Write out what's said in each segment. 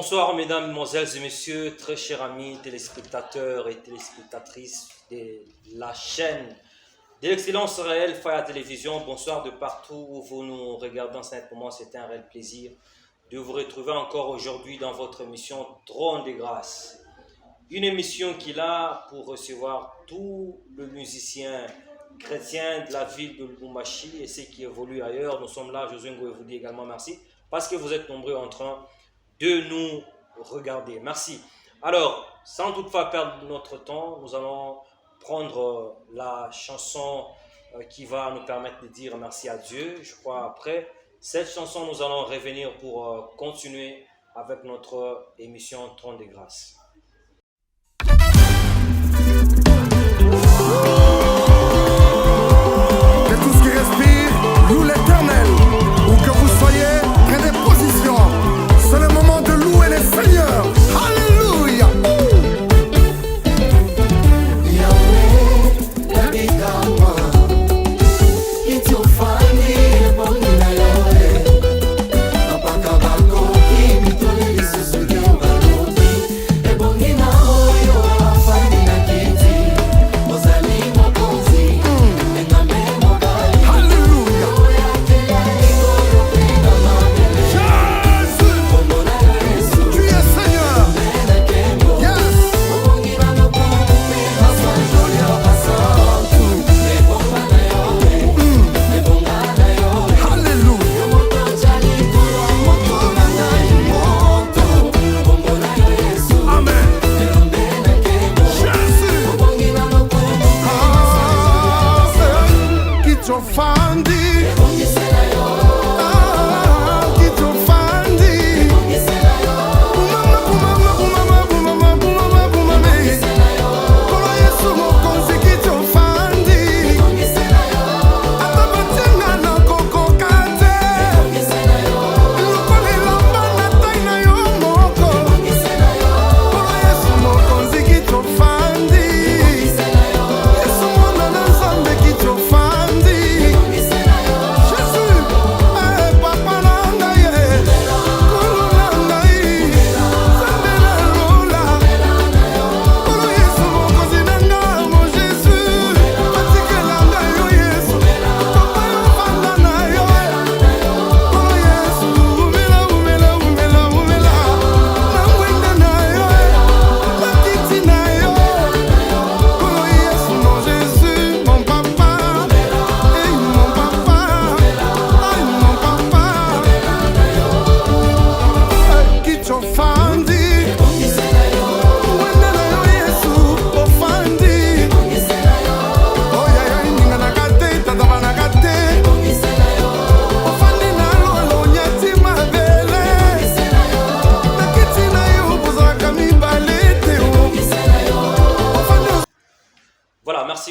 Bonsoir mesdames, mesdemoiselles et messieurs, très chers amis téléspectateurs et téléspectatrices de la chaîne de l'excellence réelle Faya Télévision. Bonsoir de partout où vous nous regardez en ce moment. C'est un réel plaisir de vous retrouver encore aujourd'hui dans votre émission Trône de Grâce. Une émission qui est là pour recevoir tous les musiciens chrétiens de la ville de Lubumbashi et ceux qui évoluent ailleurs. Nous sommes là, Josué Ngo, et vous dit également merci parce que vous êtes nombreux en train de nous regarder. Merci. Alors, sans toutefois perdre notre temps, nous allons prendre la chanson qui va nous permettre de dire merci à Dieu. Je crois après cette chanson, nous allons revenir pour continuer avec notre émission Trône de Grâce. Que tout ce qui respire loue l'Éternel. Où que vous soyez, prenez position. C'est le moment de louer les seigneurs. Alléluia.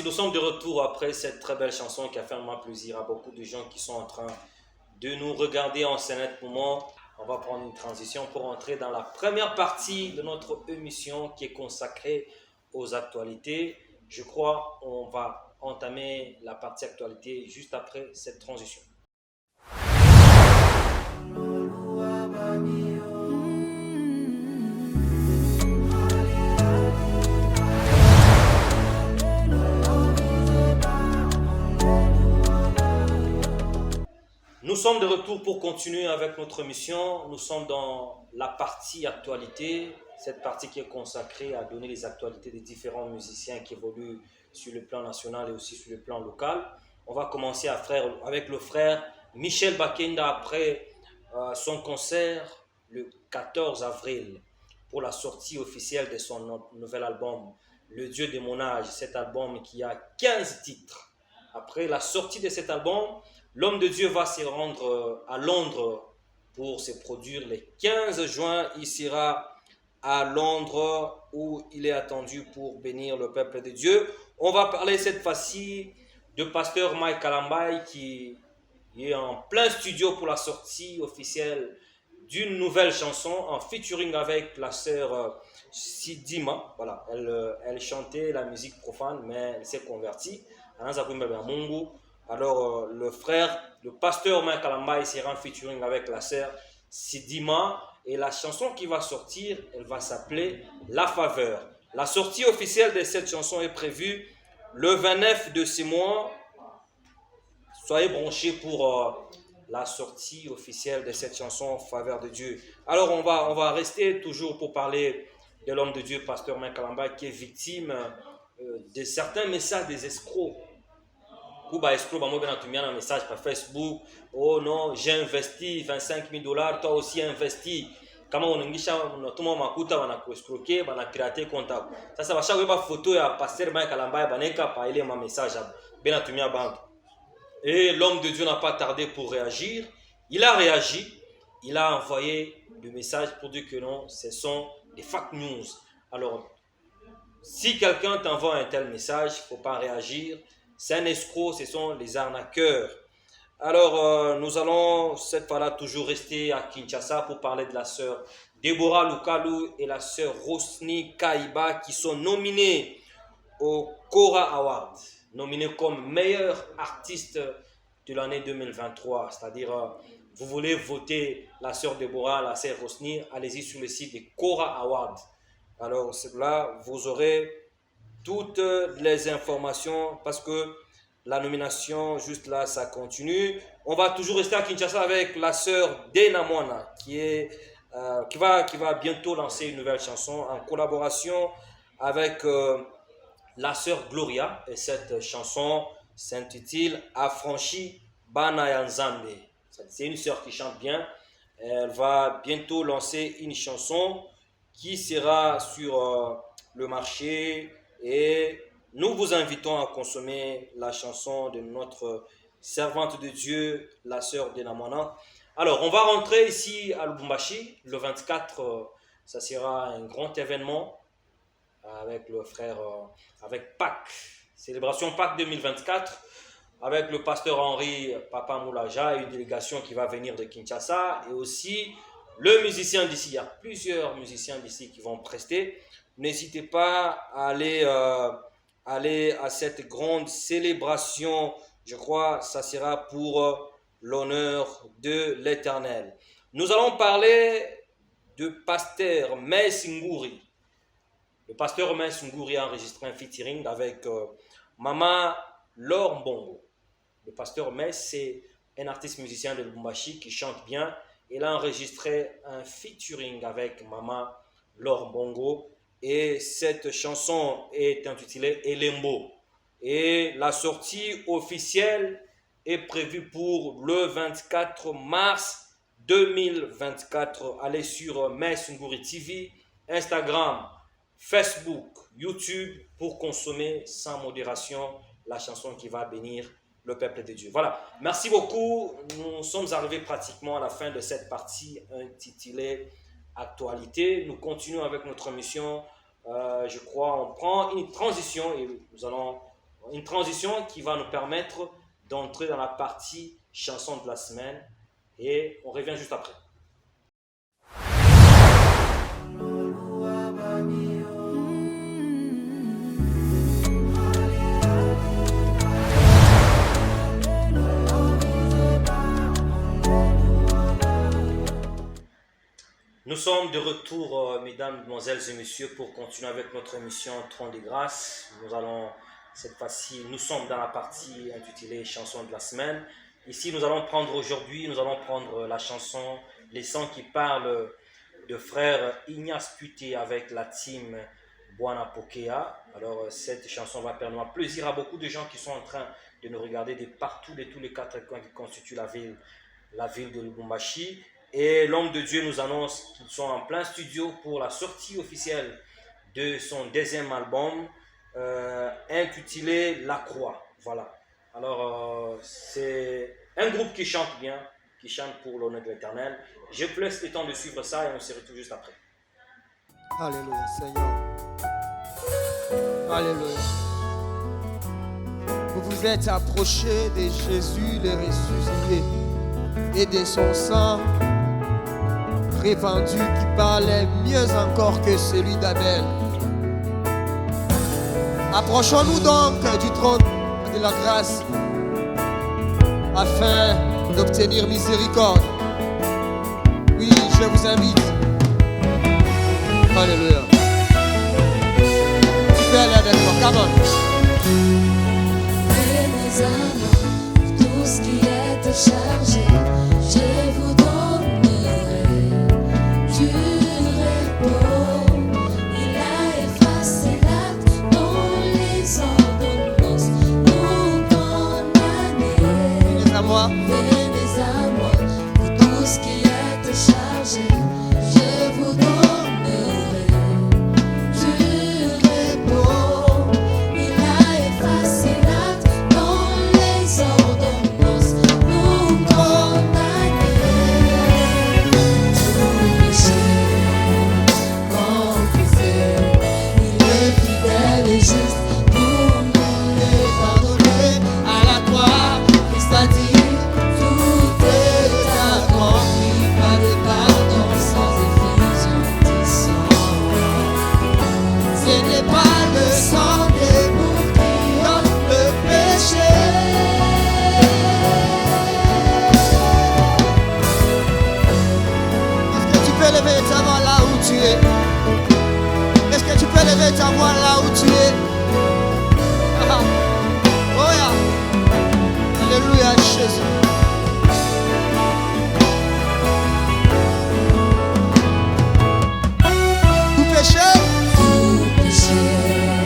Nous sommes de retour après cette très belle chanson qui a fait vraiment plaisir à beaucoup de gens qui sont en train de nous regarder en ce moment. On va prendre une transition pour entrer dans la première partie de notre émission qui est consacrée aux actualités. Je crois qu'on va entamer la partie actualité juste après cette transition. Nous sommes de retour pour continuer avec notre mission. Nous sommes dans la partie actualité, cette partie qui est consacrée à donner les actualités des différents musiciens qui évoluent sur le plan national et aussi sur le plan local. On va commencer avec le frère Michel Bakenda après son concert le 14 avril pour la sortie officielle de son nouvel album, Le Dieu de mon âge. Cet album qui a 15 titres. Après la sortie de cet album, l'homme de Dieu va se rendre à Londres pour se produire le 15 juin. Il sera à Londres où il est attendu pour bénir le peuple de Dieu. On va parler cette fois-ci de pasteur Mike Kalambai qui est en plein studio pour la sortie officielle d'une nouvelle chanson en featuring avec la sœur Sidima. Voilà, elle chantait la musique profane mais elle s'est convertie. Alors le pasteur Mike Kalambai sera en featuring avec la sœur Sidima Et la chanson qui va sortir, elle va s'appeler La Faveur. La sortie officielle de cette chanson est prévue le 29 de ce mois. Soyez branchés pour la sortie officielle de cette chanson Faveur de Dieu. Alors on va rester toujours pour parler de l'homme de Dieu, pasteur Makalamba, qui est victime de certains messages des escrocs. Kuba escroc, bah moi bien entendu un message par Facebook. Oh non, j'ai investi $25,000, toi aussi investi. Comment on engisha tout le monde makuta wana escroquer, wana pirater comptable. Ça va chaque fois photo ya pasteur Makalamba baneka pa ile ma message bien entendu banque. Et l'homme de Dieu n'a pas tardé pour réagir. Il a réagi. Il a envoyé le message pour dire que non, ce sont des fake news. Alors, si quelqu'un t'envoie un tel message, il ne faut pas réagir. C'est un escroc, ce sont les arnaqueurs. Alors, nous allons cette fois-là toujours rester à Kinshasa pour parler de la sœur Deborah Lukalu et la sœur Rosny Kaiba qui sont nominées au Kora Award, nominées comme meilleure artiste de l'année 2023. C'est-à-dire, vous voulez voter la sœur Deborah, la sœur Rosny, allez-y sur le site de Kora Award. Alors, là, vous aurez toutes les informations parce que la nomination, juste là, ça continue. On va toujours rester à Kinshasa avec la sœur Dena Mwana qui va bientôt lancer une nouvelle chanson en collaboration avec la sœur Gloria. Et cette chanson s'intitule Affranchi Bana ya Nzambe. C'est une sœur qui chante bien. Elle va bientôt lancer une chanson qui sera sur le marché et nous vous invitons à consommer la chanson de notre servante de Dieu, la sœur Denamona. Alors, on va rentrer ici à Lubumbashi. Le 24, ça sera un grand événement avec le frère, avec Pâques, célébration Pâques 2024, avec le pasteur Henri Papa Moulaja et une délégation qui va venir de Kinshasa et aussi le musicien d'ici. Il y a plusieurs musiciens d'ici qui vont prester. N'hésitez pas à aller à cette grande célébration. Je crois que ça sera pour l'honneur de l'Éternel. Nous allons parler de pasteur Messingouri. Le pasteur Messingouri a enregistré un featuring avec Maman Laure Mbongo. Le pasteur Mes, c'est un artiste musicien de Lubumbashi qui chante bien. Il a enregistré un featuring avec Maman Laure Mbongo. Et cette chanson est intitulée Elembo. Et la sortie officielle est prévue pour le 24 mars 2024. Allez sur Messingouri TV, Instagram, Facebook, YouTube pour consommer sans modération la chanson qui va bénir le peuple de Dieu. Voilà, merci beaucoup. Nous sommes arrivés pratiquement à la fin de cette partie intitulée Actualité. Nous continuons avec notre mission. Je crois on prend une transition et nous allons une transition qui va nous permettre d'entrer dans la partie chanson de la semaine et on revient juste après. Nous sommes de retour, mesdames, mesdemoiselles et messieurs, pour continuer avec notre émission Trône de grâce. Nous allons, cette fois-ci, nous sommes dans la partie intitulée Chanson de la semaine. Ici, nous allons prendre la chanson Les sons qui parlent de frère Ignace Puté avec la team Bwana Pokea. Alors, cette chanson va faire plaisir à beaucoup de gens qui sont en train de nous regarder de partout, de tous les quatre coins qui constituent la ville de Lubumbashi. Et l'homme de Dieu nous annonce qu'ils sont en plein studio pour la sortie officielle de son deuxième album intitulé La Croix. Voilà. Alors, c'est un groupe qui chante bien, qui chante pour l'honneur de l'Éternel. Je vous laisse le temps de suivre ça et on se retrouve juste après. Alléluia, Seigneur. Alléluia. Vous vous êtes approchés de Jésus, le ressuscité, et de son sang répandu qui parlait mieux encore que celui d'Abel. Approchons-nous donc du trône de la grâce afin d'obtenir miséricorde. Oui, je vous invite Alléluia. Tu peux aller avec moi. Come on. Venez à moi, tout ce qui est chargé, je vous donnerai du repos. Il a effacé l'acte dont les ordonnances nous condamnaient. Venez à moi. Venez à moi, pour tout ce qui est chargé, je vous donnerai du repos. Il a effacé l'acte dont les ordonnances nous condamnaient. Tout péché confessé, il est fidèle et juste pour nous les pardonner. À la croix, Christ a dit, tout est accompli, pas de pardon sans effusion du sang. Ce n'est pas le sang des boucs qui ôte le péché. Est-ce que tu peux lever ta voix là où tu es? Est-ce que tu peux lever ta voix là où tu es? Ah. Oh yeah. Alléluia, Jésus. Tout péché, Tout péché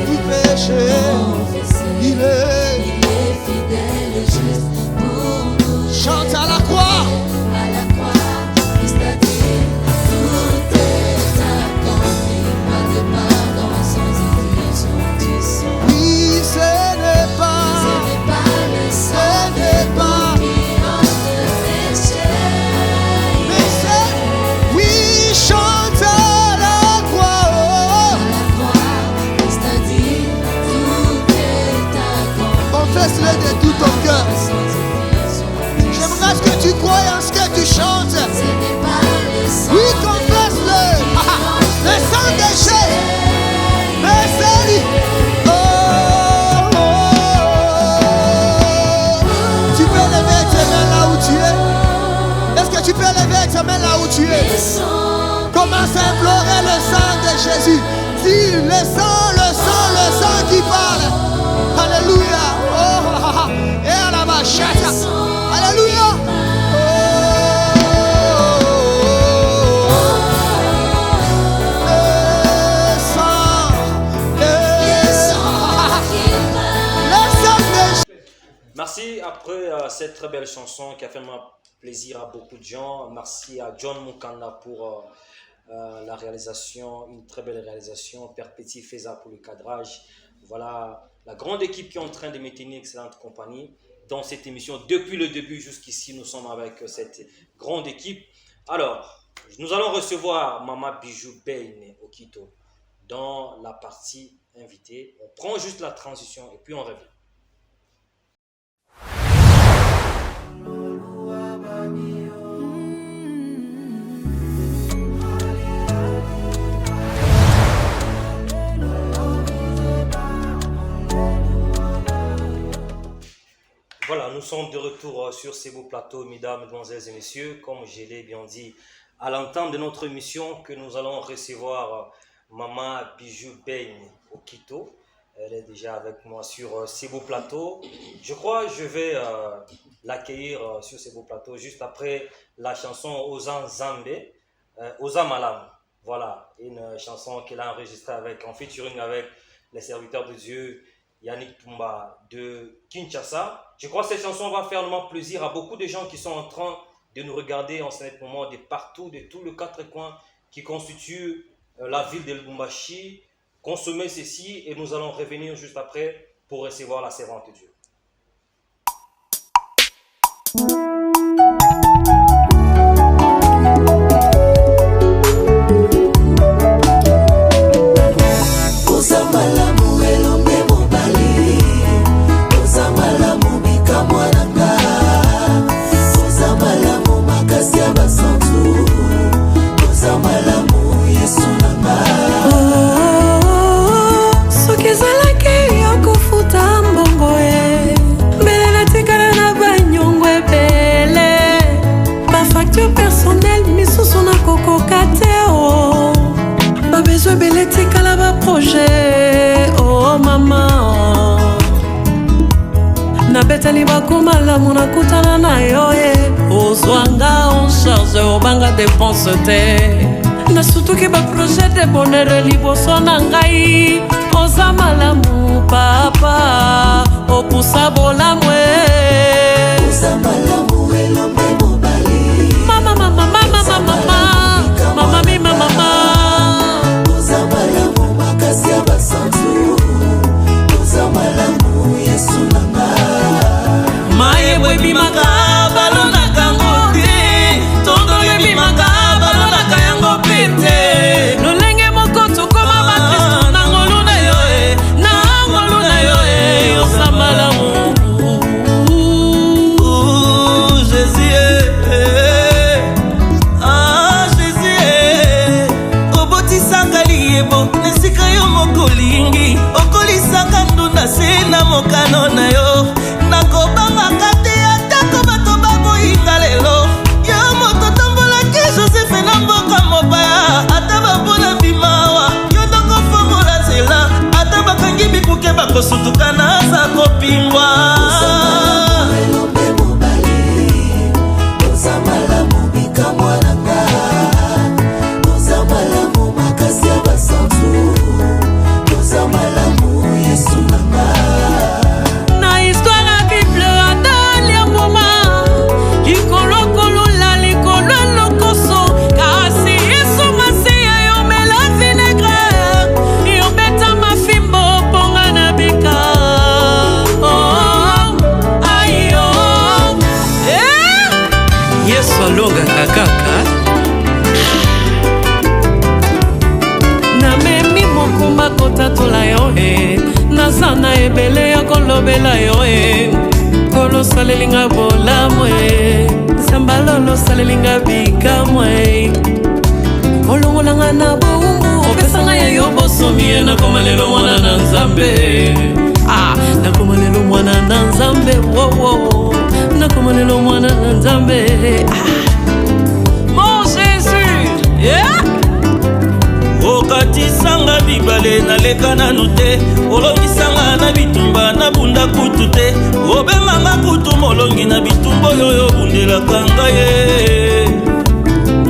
tout péché, confessé, il est. il est fidèle et juste pour nous. Chante à la croix. À la croix, Christ a dit, tout est accompli, pas de pardon sans effusion du sang. Oui, ce n'est Ce pas, n'est pas le sang ce n'est pas, qui ôte le péché. mais c'est, oui, chante à la croix. À la croix, Christ a dit, tout est accompli, Confesse-le de tout ton cœur. sans effusion du sang. J'aimerais ce que tu crois en ce que tu chantes. Ce n'est pas le sang Oui, confesse-le. Le sang de Jésus. Merci. Oh, oh, oh. Tu peux lever tes mains là où tu es. Est-ce que tu peux lever tes mains là où tu es? Commence à implorer le sang de Jésus. Dis le sang qui parle. Alléluia. Oh, et à la machette. Alléluia. Le sang de Jésus. Merci. Après cette très belle chanson qui a fait plaisir à beaucoup de gens. Merci à John Mukanda pour la réalisation, une très belle réalisation. Père Petit Feza pour le cadrage. Voilà la grande équipe qui est en train de maintenir une excellente compagnie dans cette émission. Depuis le début jusqu'ici, nous sommes avec cette grande équipe. Alors, nous allons recevoir Maman Bijou Beyne Okito dans la partie invitée. On prend juste la transition et puis on revient. Voilà, nous sommes de retour sur ces beaux plateaux, mesdames, mesdemoiselles et messieurs. Comme je l'ai bien dit, à l'entame de notre émission, que nous allons recevoir Maman Bijou Beyne Okito. Elle est déjà avec moi sur ces beaux plateaux. Je crois que je vais l'accueillir sur ces beaux plateaux juste après la chanson Ozan Zambé, Ozan Malam. Voilà, une chanson qu'elle a enregistrée en featuring avec les serviteurs de Dieu, Yannick Tumba de Kinshasa. Je crois que cette chanson va faire vraiment plaisir à beaucoup de gens qui sont en train de nous regarder en ce moment de partout, de tous les quatre coins qui constituent la ville de Lubumbashi. Consommer ceci et nous allons revenir juste après pour recevoir la servante de Dieu. soki ezalaki ya kofuta mbongo ye ezali bakomalamu nakutana na yo ye ozwanga en charge obanga dépense te nasutuki baprojet de bonheur liboso na ngai oza malamu papa opusa bolamu oza malamu elombe mobali mama mama mama mama mama mi mama oza malamu makasi ya basantu oza malamu yesu nanga maye bwebimaka balonaka ngo te tondolo ebimaka balonaka yango mpe te lolenge moko tokoma bakristo na ngolu na yo na ngolu na yo oza malamu Jésus Jésus obotisaka liyebo nesika yo mokolingi okolisaka ndunda se na mokano na yo nakobangaka te atako bato baboyinga lelo yo moto tombolaki Josefe na mboka mopaya ata bapona bimawa yo tokofongola nzela ata bakangi bikuke bakosutuka naza kopingwa elombe mobali oza malamu bika mwananga oza malamu makasi ya basantu oza malamu yesu nanga na histoire ya bible atali ya mboma likolokolula likolo lokoso kasi yesu masiya yomela vinegre yobeta mafimbo mponga na bika ayo yesu alongaka kaka namemi mokumba kotatola yo naza na ebele ya kolobela yo kolosalelinga bolamu zambala osalelinga bikamwa olongolanga na boumbu opesanga ya yo bosomi nakoma lelo mwana na nzambe nakoma lelo mwana na nzambe wowo nakoma lelo mwana na nzambe mon Jésus okatisanga bibale naleka nanu te olongisanga na bitumba nabunda kutu te obenganga kutu molongi na bitumba oyo yobundelaka ngai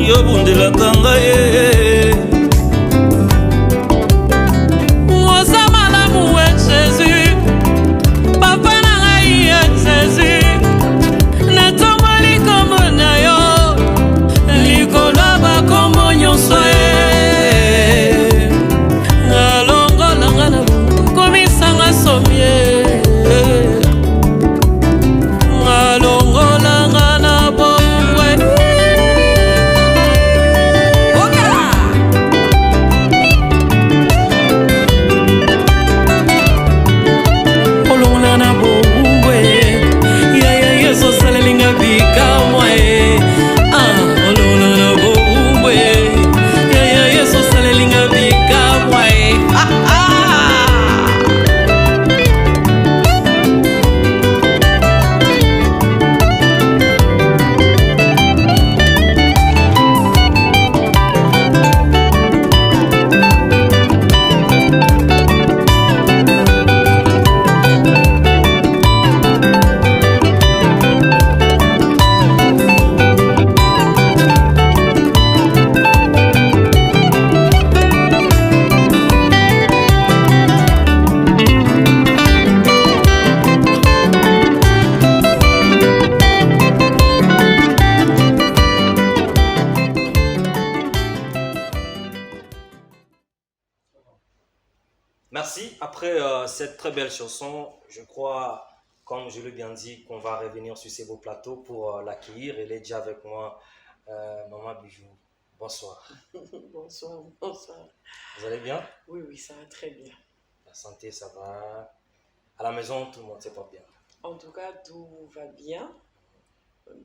yobundelaka ngai oza malamu Jésus papa na ngai Jésus natomboli kombo na yo likolo ya bakombo nyonso alongolanga na komisanga somie alongolanga na bombwe olongolanga na bombwe yaya yesu osalelinga bikamwa olongolanga na bombwe yaya yesu osalelinga bikamwa Merci. Après cette très belle chanson, je crois, comme je l'ai bien dit, qu'on va revenir sur ces beaux plateaux pour l'accueillir. Elle est déjà avec moi, Maman Bijou. Bonsoir. Bonsoir, bonsoir. Vous allez bien? Oui, oui, ça va très bien. La santé, ça va? À la maison, tout le monde se porte bien? En tout cas, tout va bien.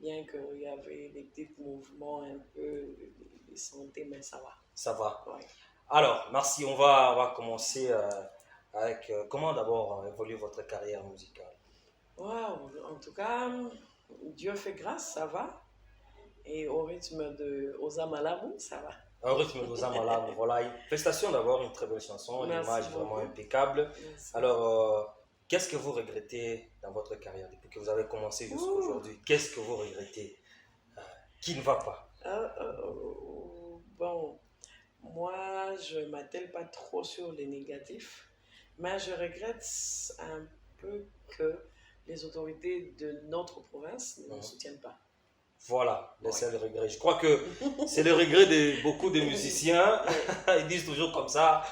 Bien qu'il y avait des petits mouvements un peu de santé, mais ça va. Ça va. Ouais. Alors, merci. On va commencer avec comment d'abord évolue votre carrière musicale? Waouh, en tout cas, Dieu fait grâce, ça va. Et au rythme de Oza Malamu, ça va. Un rythme d'Oza Malamu, voilà. Félicitations d'abord, une très belle chanson, Merci l'image beaucoup. vraiment impeccable. Merci. Alors, Qu'est-ce que vous regrettez dans votre carrière depuis que vous avez commencé jusqu'à aujourd'hui? Qu'est-ce que vous regrettez qui ne va pas? Bon, moi, je ne m'attelle pas trop sur les négatifs, mais je regrette un peu que les autorités de notre province ne nous soutiennent pas. Voilà, c'est le regret. Je crois que c'est le regret de beaucoup de musiciens. Ils disent toujours comme ça,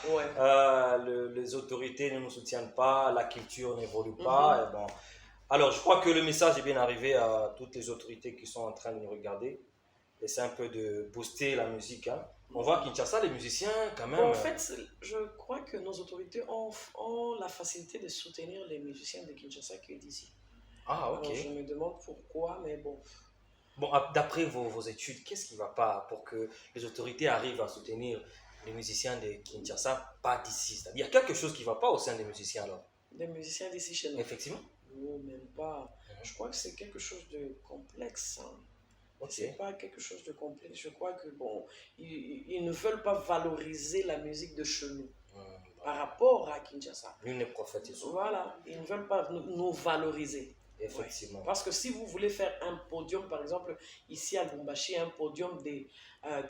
les autorités ne nous soutiennent pas, la culture n'évolue pas. Et bon. Alors, je crois que le message est bien arrivé à toutes les autorités qui sont en train de nous regarder. Essayer un peu de booster la musique. Hein. On voit qu'à Kinshasa, les musiciens, quand même... Bon, en fait, je crois que nos autorités ont la facilité de soutenir les musiciens de Kinshasa qui est d'ici. Ah, ok. Alors, je me demande pourquoi, mais bon... Bon, d'après vos études, qu'est-ce qui ne va pas pour que les autorités arrivent à soutenir les musiciens de Kinshasa, pas d'ici? C'est-à-dire, il y a quelque chose qui ne va pas au sein des musiciens alors? Des musiciens d'ici chez nous? Effectivement. Non, même pas. Je crois que c'est quelque chose de complexe. Hein. Okay. C'est pas quelque chose de complexe. Je crois que bon, ils ne veulent pas valoriser la musique de chez nous par rapport à Kinshasa. Nul n'est prophète. Voilà, ils ne veulent pas nous valoriser. Effectivement. Ouais. Parce que si vous voulez faire un podium, par exemple, ici à Lubumbashi, un podium des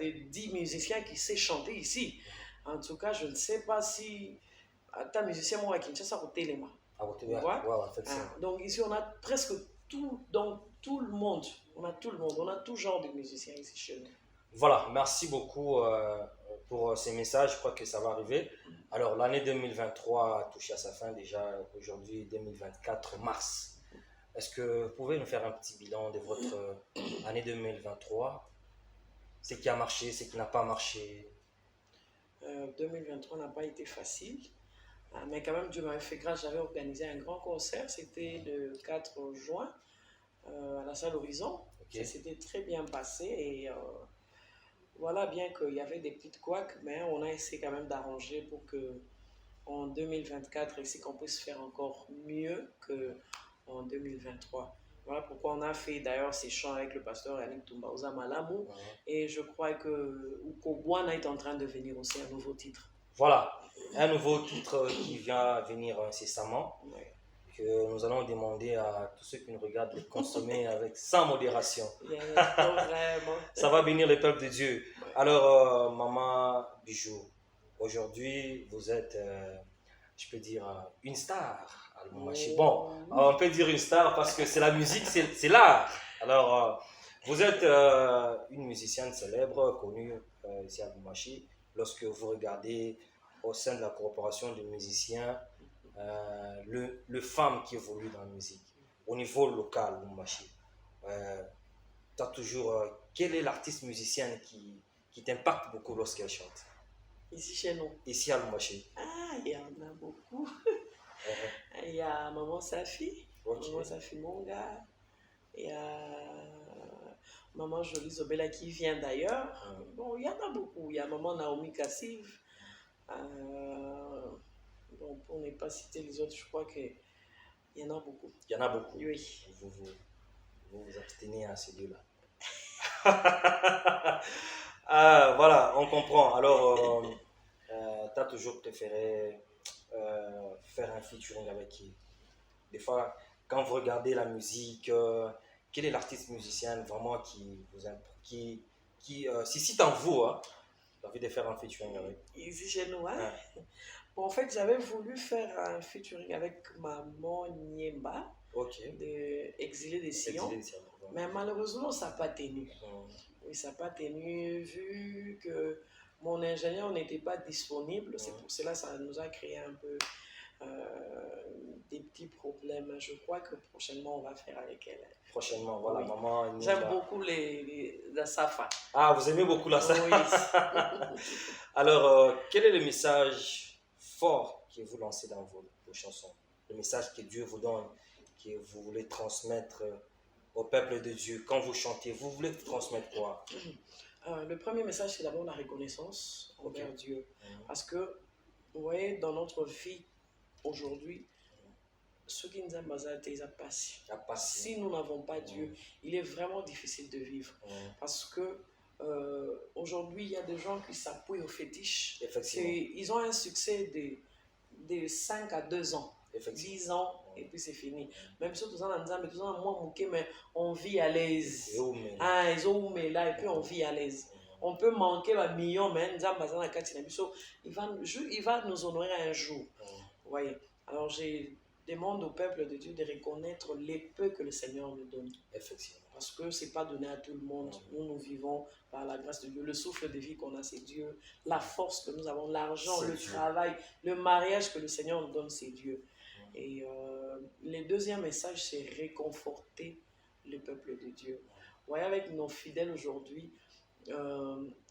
10 musiciens qui savent chanter ici, en tout cas, je ne sais pas si ta musicien, moi, à Kinshasa, au Téléma. Donc ici, on a presque tout, donc tout le monde. On a tout le monde, on a tout genre de musiciens ici chez nous. Voilà, merci beaucoup pour ces messages. Je crois que ça va arriver. Alors, l'année 2023 a touché à sa fin déjà. Aujourd'hui, 2024, mars. Est-ce que vous pouvez nous faire un petit bilan de votre année 2023? Ce qui a marché, ce qui n'a pas marché? 2023 n'a pas été facile. Mais quand même, Dieu m'avait fait grâce. J'avais organisé un grand concert. C'était le 4 juin à la salle Horizon. Okay. Ça s'était très bien passé. Et voilà, bien qu'il y avait des petites couacs, mais on a essayé quand même d'arranger pour que en 2024, ici, qu'on puisse faire encore mieux qu'en 2023. Voilà pourquoi on a fait d'ailleurs ces chants avec le pasteur Yannick Toumbaouza Malamou. Et je crois que Ukobwana est en train de venir aussi un nouveau titre. Voilà, un nouveau titre qui vient venir incessamment, que nous allons demander à tous ceux qui nous regardent de consommer avec sans modération. Ça va bénir le peuple de Dieu. Alors, Maman Bijou, aujourd'hui, vous êtes, je peux dire, une star à Lubumbashi. Bon, on peut dire une star parce que c'est la musique, c'est l'art. Alors, vous êtes une musicienne célèbre, connue ici à Lubumbashi. Lorsque vous regardez au sein de la corporation de musiciens, le femme qui évolue dans la musique, au niveau local, Lubumbashi, tu as toujours... quel est l'artiste musicienne qui t'impacte beaucoup lorsqu'elle chante? Ici chez nous? Ici à Lubumbashi. Ah, il y en a beaucoup. Il y a Maman Safi, Maman Safi Monga, il y a Maman Jolie Zobela qui vient d'ailleurs. Bon, il y en a beaucoup. Il y a Maman Naomi Kassiv. Bon, pour ne pas citer les autres, je crois qu'il y en a beaucoup. Il y en a beaucoup. Oui. Vous vous abstenez à ces deux-là. Voilà, on comprend. Alors, tu as toujours préféré faire un featuring avec qui? Des fois, quand vous regardez la musique, quel est l'artiste musicien vraiment qui vous suscite en vous l'envie de faire un featuring avec? Ici chez nous, hein? Bon, en fait, j'avais voulu faire un featuring avec Maman Niemba, de Exilé des Sion, mais malheureusement, ça n'a pas tenu. Oui, ça n'a pas tenu, vu que mon ingénieur n'était pas disponible. C'est pour cela que ça nous a créé un peu des petits problèmes. Je crois que prochainement, on va faire avec elle. Prochainement, voilà, oui. Maman. J'aime beaucoup la Safa. Ah, vous aimez beaucoup la Safa? Oui. Alors, quel est le message fort que vous lancez dans vos chansons? Le message que Dieu vous donne, que vous voulez transmettre au peuple de Dieu. Quand vous chantez, vous voulez transmettre quoi? Le premier message, c'est d'abord la reconnaissance envers Dieu. Parce que, vous voyez, dans notre vie aujourd'hui, ce qui nous a passé. Si nous n'avons pas Dieu, il est vraiment difficile de vivre. Parce que aujourd'hui, il y a des gens qui s'appuient au fétiche. Ils ont un succès de 5 à 2 ans. Effectivement. 10 ans, et puis c'est fini. Même si tout ça, moi, mais on vit à l'aise. Et où, mais- Ah, ils ont mais là, et puis on vit à l'aise. On peut manquer un million, mais il va nous honorer un jour. Vous voyez. Alors, je demande au peuple de Dieu de reconnaître les peu que le Seigneur nous donne. Effectivement. Parce que ce n'est pas donné à tout le monde. Nous vivons par la grâce de Dieu. Le souffle de vie qu'on a, c'est Dieu. La force que nous avons, l'argent, C'est le Dieu. travail, le mariage que le Seigneur nous donne, c'est Dieu. Et le deuxième message, c'est réconforter le peuple de Dieu. Vous voyez, avec nos fidèles aujourd'hui,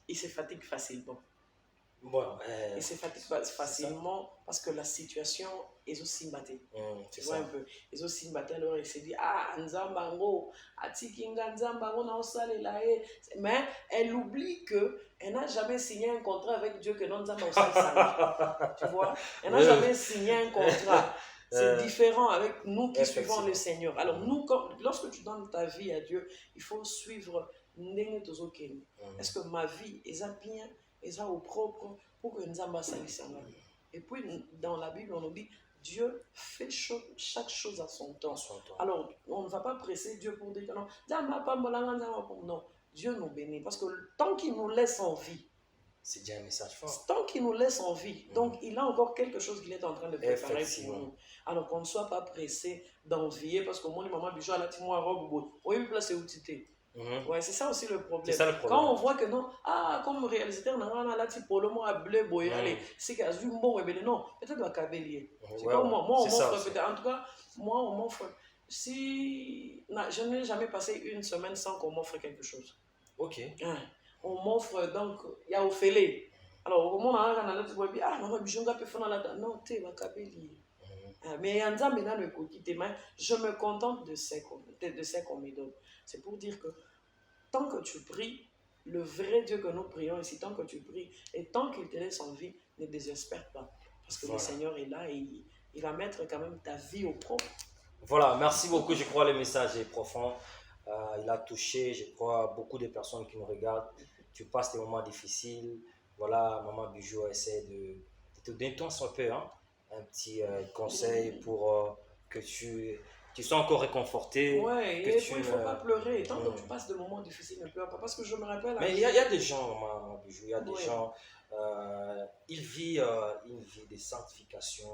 ils se fatiguent facilement. Bon, Ils se fatiguent facilement parce que la situation est aussi battue. c'est Tu vois ça. un peu. Ils ont aussi battu, alors ils se disent, ah, Nzambango, Atikinga Nzambango, mais elle oublie qu'elle n'a jamais signé un contrat avec Dieu que non Nzambango. Tu vois? Elle n'a Oui, jamais signé un contrat. C'est différent avec nous qui Effectivement. suivons le Seigneur. Alors, lorsque tu donnes ta vie à Dieu, il faut suivre Ndenge Tozokeni. Est-ce que ma vie est bien, est au propre pour que Nzamba salisse? Et puis, dans la Bible, on nous dit Dieu fait chaque chose à son temps. Alors, on ne va pas presser Dieu pour dire que non, non, Dieu nous bénit. Parce que tant qu'il nous laisse en vie, c'est déjà un message fort. tant qu'il nous laisse en vie, donc il a encore quelque chose qu'il est en train de préparer pour nous. Alors qu'on ne soit pas pressé d'envier, parce que moi, les mamans, bijou, elle a dit moi, robe, oui, place où tu t'es. Ouais, c'est ça aussi le problème. C'est ça le problème. Quand on voit que non, comme réalisateur, on a là, pour le moment, à bleu, c'est qu'à un bon, non, peut-être à Kabelier. C'est comme moi, on m'offre peut-être. En tout cas, moi, on m'offre. Si je n'ai jamais passé une semaine sans qu'on m'offre quelque chose. Ok. On m'offre donc, il y a Ophélie. Alors, au moment où on a dit, ah, maman, je ne peux pas faire non, tu es à Kabelier. Mais je me contente de ce qu'on me donne. C'est pour dire que tant que tu pries, le vrai Dieu que nous prions ici, tant que tu pries, et tant qu'il te laisse en vie, ne désespère pas. Parce que le Seigneur est là et il va mettre quand même ta vie au propre. Voilà, merci beaucoup. Je crois que le message est profond. Il a touché, je crois, beaucoup de personnes qui nous regardent. Tu passes des moments difficiles. Voilà, Maman Bijou essaie de te donner ton peu, hein, un petit conseil pour que tu sois encore réconforté. Ouais, et il ne faut pas pleurer. Tant que tu passes des moments difficiles, ne pleure pas. Parce que je me rappelle... Mais il y a des gens, Maman Bijou, il y a des gens, ils vivent une vie de sanctification,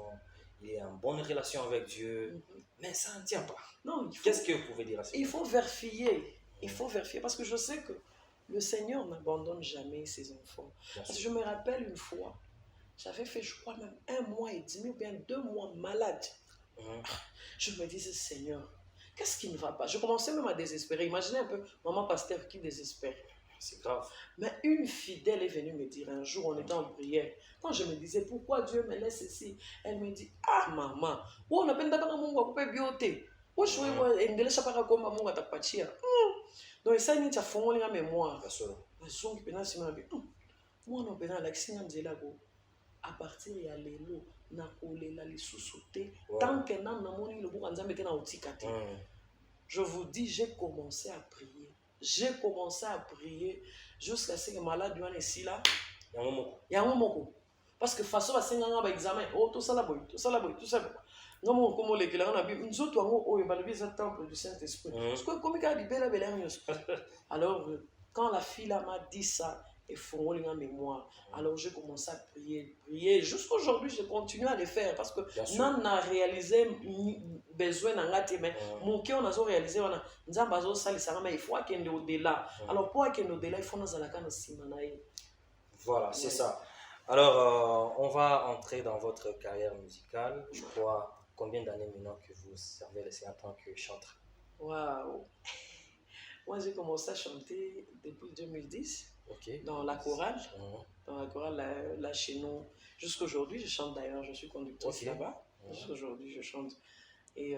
il est en bonne relation avec Dieu, mais ça ne tient pas. Non, qu'est-ce que vous pouvez dire à ça? Il faut vérifier. Il faut vérifier parce que je sais que le Seigneur n'abandonne jamais ses enfants. Parce que je me rappelle une fois, j'avais fait, je crois, même 1 mois et demi ou bien 2 mois malade. Je me disais, Seigneur, qu'est-ce qui ne va pas? Je commençais même à désespérer. Imaginez un peu, maman pasteur qui désespère. C'est grave. Mais une fidèle est venue me dire un jour, on était en prière, quand je me disais, pourquoi Dieu me laisse ici? Elle me dit, ah maman, on a peine d'avoir mon coupé bioté. Donc ça, il y a fond la mémoire. Moi, on a l'accès à partir de l'élo, na kolela les sous-sauter, tant que nan namoni le bouc en mettant au tikate. Je vous dis, j'ai commencé à prier. J'ai commencé à prier jusqu'à ce que malade soit ici là. Il y a un moment. Parce que façon à 5 ans examen, oh tout ça là boy, tout ça là boy, tout ça. Non mon comme les clients na Bible, nous autres on est balbé ce temple du Saint-Esprit. Parce que comme il a dit belle belle. Alors quand la fille là m'a dit ça, et font en mémoire. Alors j'ai commencé à prier. Jusqu'aujourd'hui, je continue à le faire parce que non a réalisé besoin d'un gâteau, mais mon cœur n'a pas réalisé. Il faut qu'il y ait au-delà. Alors pour qu'il y ait au-delà, il faut nous aller dans le Voilà, c'est ça. Alors, on va entrer dans votre carrière musicale. Je crois, combien d'années maintenant que vous servez le Seigneur en tant que chanteur? Waouh! Moi, j'ai commencé à chanter depuis 2010. Dans la chorale, là chez nous. Jusqu'aujourd'hui, je chante d'ailleurs, je suis conducteur là-bas. Jusqu'aujourd'hui, je chante. Et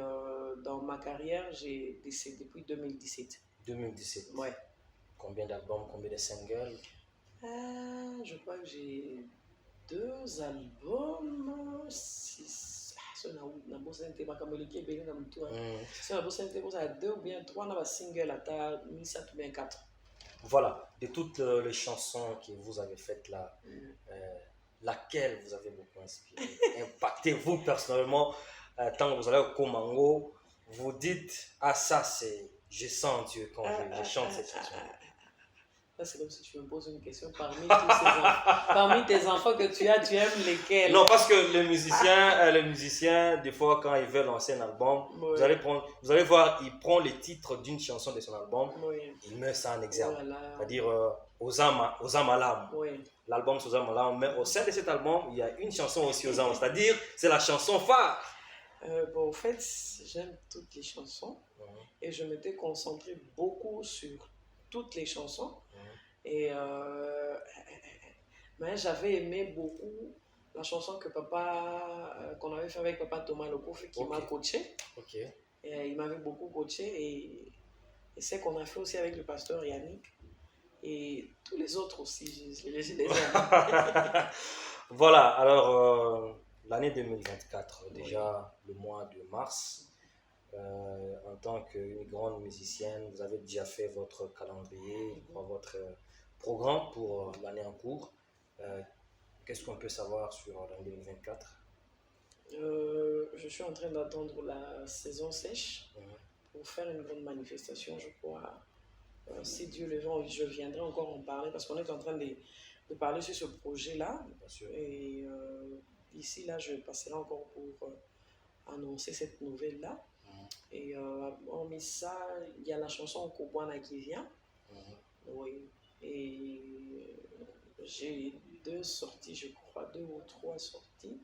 dans ma carrière, j'ai décédé depuis 2017. 2017. Ouais. Combien d'albums, combien de singles? Je crois que j'ai 2 albums, 6. C'est un beau synthé, ma caméra qui est bien dans le tour. C'est un beau synthé, vous avez 2 ou bien 3, on a un single à ta 17 ou bien 4. Voilà, de toutes les chansons que vous avez faites là, laquelle vous avez beaucoup inspiré, impacté vous personnellement, tant que vous allez au Komango, vous dites, ah ça c'est, je sens Dieu quand je chante cette chanson. Là, c'est comme si tu me poses une question parmi tous ces enfants. Parmi tes enfants que tu aimes lesquels? Non, parce que les musiciens, des fois, quand ils veulent lancer un album, Oui. vous allez voir, il prend les titres d'une chanson de son album, Oui. il met ça en exergue. Voilà. C'est-à-dire Ozamalam. Oui. L'album c'est Ozamalam, mais au sein de cet album, il y a une chanson aussi Ozamalam, c'est-à-dire c'est la chanson phare. Bon, en fait, j'aime toutes les chansons et je m'étais concentrée beaucoup sur toutes les chansons. Et mais j'avais aimé beaucoup la chanson que qu'on avait fait avec Papa Thomas Lokouf qui m'a coaché. Ok. Et il m'avait beaucoup coaché et c'est qu'on a fait aussi avec le pasteur Yannick et tous les autres aussi, je les aime. Voilà, alors l'année 2024, déjà le mois de mars, en tant qu'une grande musicienne, vous avez déjà fait votre calendrier, votre programme pour l'année en cours. Qu'est-ce qu'on peut savoir sur l'année 2024? Je suis en train d'attendre la saison sèche pour faire une grande manifestation, je crois. Si Dieu le veut, je viendrai encore en parler parce qu'on est en train de parler sur ce projet-là. Et ici, là, je passerai encore pour annoncer cette nouvelle-là. Et hormis ça, il y a la chanson Kobwana qui vient. Oui. Et j'ai 2 sorties, je crois, 2 ou 3 sorties.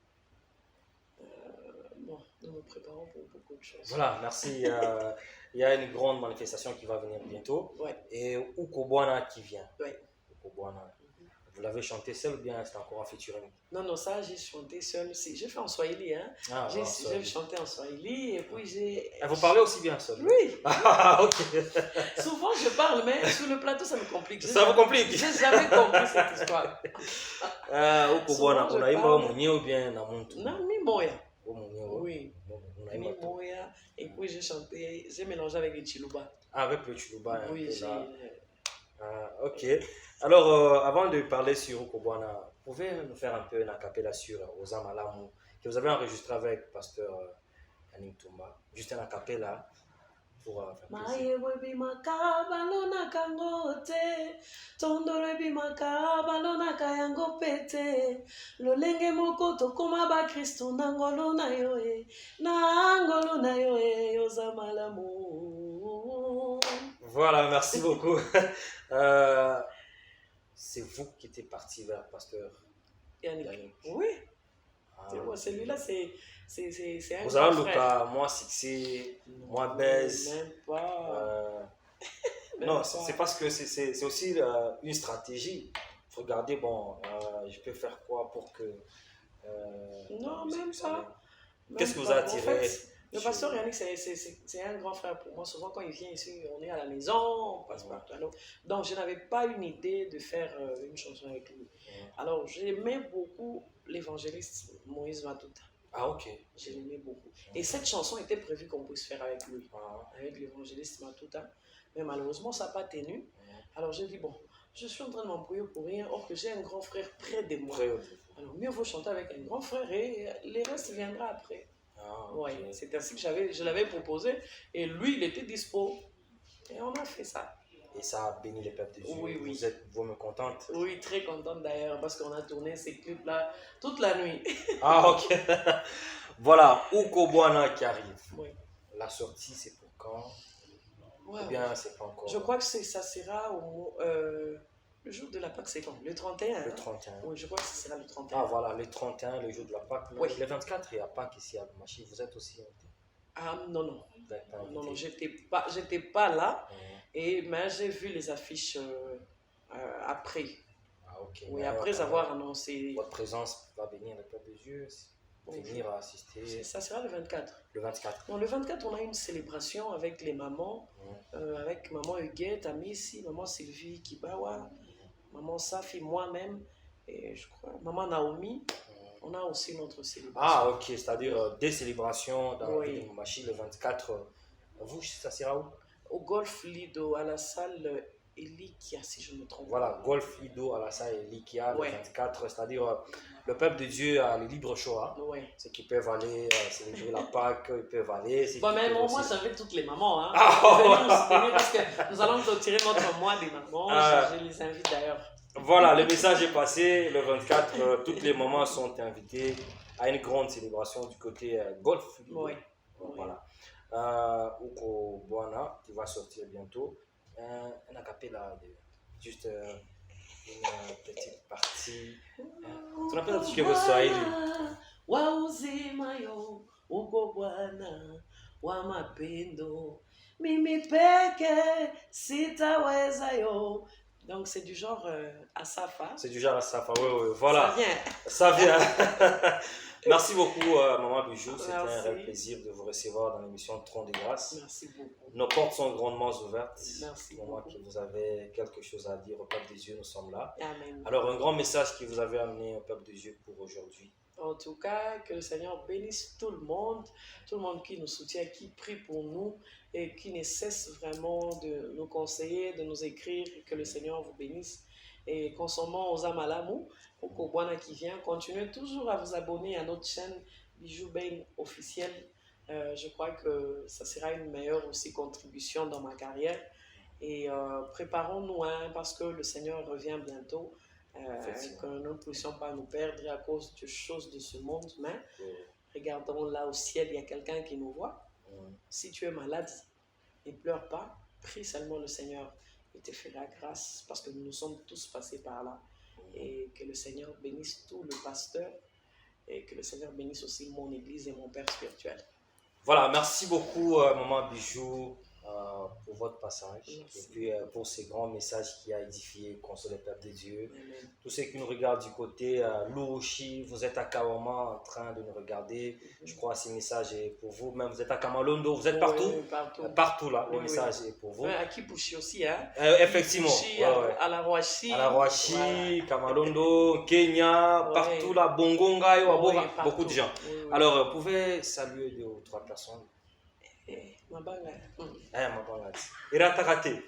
Bon, nous nous préparons pour beaucoup de choses. Voilà, merci. Il y a une grande manifestation qui va venir bientôt. Ouais. Et Ukobwana qui vient. Ouais. Ukobwana. Vous l'avez chanté seul ou bien c'est encore en featuring? Non, ça, j'ai chanté seul aussi. J'ai fait en Swahili, hein. J'ai chanté en Swahili et puis j'ai... Vous parlez aussi bien seul? Oui. Ah, ok. Souvent, je parle, mais sur le plateau, ça me complique. Ça vous complique? J'ai jamais compris cette histoire. Ukobwana, on a eu Mounio ou bien Namuntu? Non, Mimoya. Oui. Mimoya. Et puis, j'ai mélangé avec le Chiluba. Ah, avec le Chiluba. Oui, ok. Alors, avant de parler sur Ukobwana, vous pouvez nous faire un peu une acapella sur Ozamalam que vous avez enregistré avec Pasteur Yannick Toumba. Juste un acapella pour faire plaisir. Lolenge moko tokoma ba Kristo na ngolo na yo e na ngolo na yo e Ozamalamu. Voilà, merci beaucoup. C'est vous qui étiez parti vers Pasteur Yannick. Oui. Celui-là, c'est un vous avez grand le frère. cas, moi Sixé, moi Baise. Même pas. Non, c'est parce que c'est aussi une stratégie. Regardez, bon, je peux faire quoi pour que... Non, même pas. Qu'est-ce que vous a attiré? En fait, le pasteur Yannick, c'est un grand frère pour moi. Souvent, quand il vient ici, on est à la maison, on passe partout. Donc, je n'avais pas une idée de faire une chanson avec lui. Alors, j'aimais beaucoup l'évangéliste Moïse Matuta. Ah, ok. Je l'aimais beaucoup. Et cette chanson était prévue qu'on puisse faire avec lui, avec l'évangéliste Matuta. Mais malheureusement, ça n'a pas tenu. Alors, j'ai dit, bon, je suis en train de m'embrouiller pour rien, or que j'ai un grand frère près de moi. Alors, mieux vaut chanter avec un grand frère et le reste viendra après. Okay. Ouais, c'est ainsi que je l'avais proposé et lui, il était dispo. Et on a fait ça. Et ça a béni les peuples de Dieu. Oui, oui. Vous me contente? Oui, très contente d'ailleurs parce qu'on a tourné ces clips-là toute la nuit. Ah, ok. Voilà, Ukobwana qui arrive. Oui. La sortie, c'est pour quand? Ouais, ou bien c'est pas encore? Je crois que ça sera le jour de la Pâque, c'est quand? Le 31. Le 31. Oui, je crois que ce sera le 31. Ah voilà, le 31, le jour de la Pâque. Oui. Le 24, il n'y a Pâque ici à Machi. Vous êtes aussi invité? Ah non. Non, j'étais pas là. Mais j'ai vu les affiches après. Ah ok. Oui, après avoir annoncé. Votre présence va venir le peuple de Dieu, venir assister. Ça sera le 24. Le 24. Non, le 24, on a une célébration avec les mamans, avec maman Huguette, Amissi, maman Sylvie Kibawa, maman Safi, moi-même, et je crois, maman Naomi. On a aussi notre célébration. Ah ok, c'est-à-dire des célébrations dans la ville de Machi le 24. Vous, ça sera où? Au Golf Lido, à la salle Elikia, si je ne me trompe pas. Voilà, Golf Ido Alassane et Likia, Ouais. le 24, c'est-à-dire le peuple de Dieu a le libre choix. Ouais. Ceux qui peuvent aller célébrer la Pâque, ils peuvent aller. Ceux Bon, qui mais peuvent moi, aussi- j'invite toutes les mamans. Hein. Ah, Venez nous soutenir parce que nous allons clôturer notre mois des mamans. Ah. Je les invite d'ailleurs. Voilà, le message est passé. Le 24, toutes les mamans sont invitées à une grande célébration du côté Golf Ido. Oui. Voilà. Uko Boana, qui va sortir bientôt. Un acapella, juste une petite partie. Tunapenda tusikie kwa Kiswahili. Wa uzima yo, uko Bwana wa mapendo, mimi peke sitaweza yo. Donc c'est du genre Asaf, hein? C'est du genre à Safa, oui, voilà. Ça vient. Ça vient. Merci beaucoup, Maman Bijou. C'était un Merci. réel plaisir de vous recevoir dans l'émission Tron de Grâce. Merci beaucoup. Nos portes sont grandement ouvertes. Merci Pour moi, beaucoup. que vous avez quelque chose à dire au peuple des yeux, nous sommes là. Amen. Alors, un grand message que vous avez amené au peuple des yeux pour aujourd'hui. En tout cas, que le Seigneur bénisse tout le monde qui nous soutient, qui prie pour nous et qui ne cesse vraiment de nous conseiller, de nous écrire. Que le Seigneur vous bénisse. Et consommons aux Amalamu, au Kobwana qui vient. Continuez toujours à vous abonner à notre chaîne Bijou Ben officielle. Je crois que ça sera une meilleure aussi contribution dans ma carrière. Et préparons-nous parce que le Seigneur revient bientôt. Que nous ne puissions pas nous perdre à cause des choses de ce monde, mais regardons là au ciel, il y a quelqu'un qui nous voit. Si tu es malade, ne pleure pas, prie seulement le Seigneur, il te fera grâce parce que nous sommes tous passés par là. Et que le Seigneur bénisse tout le pasteur et que le Seigneur bénisse aussi mon église et mon père spirituel. Voilà, merci beaucoup, Maman Bijou, pour votre passage. Merci. Et puis pour ces grands messages qui a édifié, consolé le peuple de Dieu. Amen. Tous ceux qui nous regardent du côté Louchi, vous êtes à Kawama en train de nous regarder. Je crois que ce message est pour vous. Même vous êtes à Kamalondo, vous êtes partout. Oui, partout. Partout là, le Oui, message est pour vous. Ouais, à Kipushi aussi, hein? Effectivement. Kipushi, Ouais, ouais. à la Roachi. À la Roachi, Voilà. Kamalondo, Kenya, Ouais. partout là, Bongonga, Oui, partout. beaucoup de gens. Oui, oui. Alors, vous pouvez saluer 2 ou 3 personnes. Mabanga. Iratakate.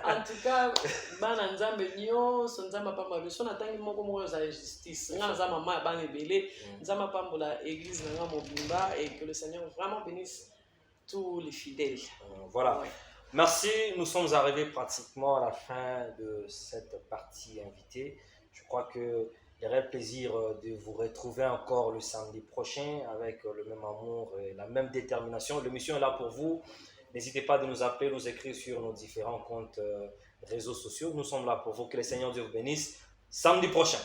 En tout cas, bana nzambe nyonso nzambe apamba biso natangi moko eza justice nga naza mama ya bana ebele nzambe apambola église na nga mobimba et que le Seigneur vraiment bénisse tous les fidèles. Voilà. Ouais. Merci, nous sommes arrivés pratiquement à la fin de cette partie invitée. Je crois que il y aurait le plaisir de vous retrouver encore le samedi prochain avec le même amour et la même détermination. L'émission est là pour vous. N'hésitez pas de nous appeler, nous écrire sur nos différents comptes réseaux sociaux. Nous sommes là pour vous. Que le Seigneur Dieu vous bénisse. Samedi prochain.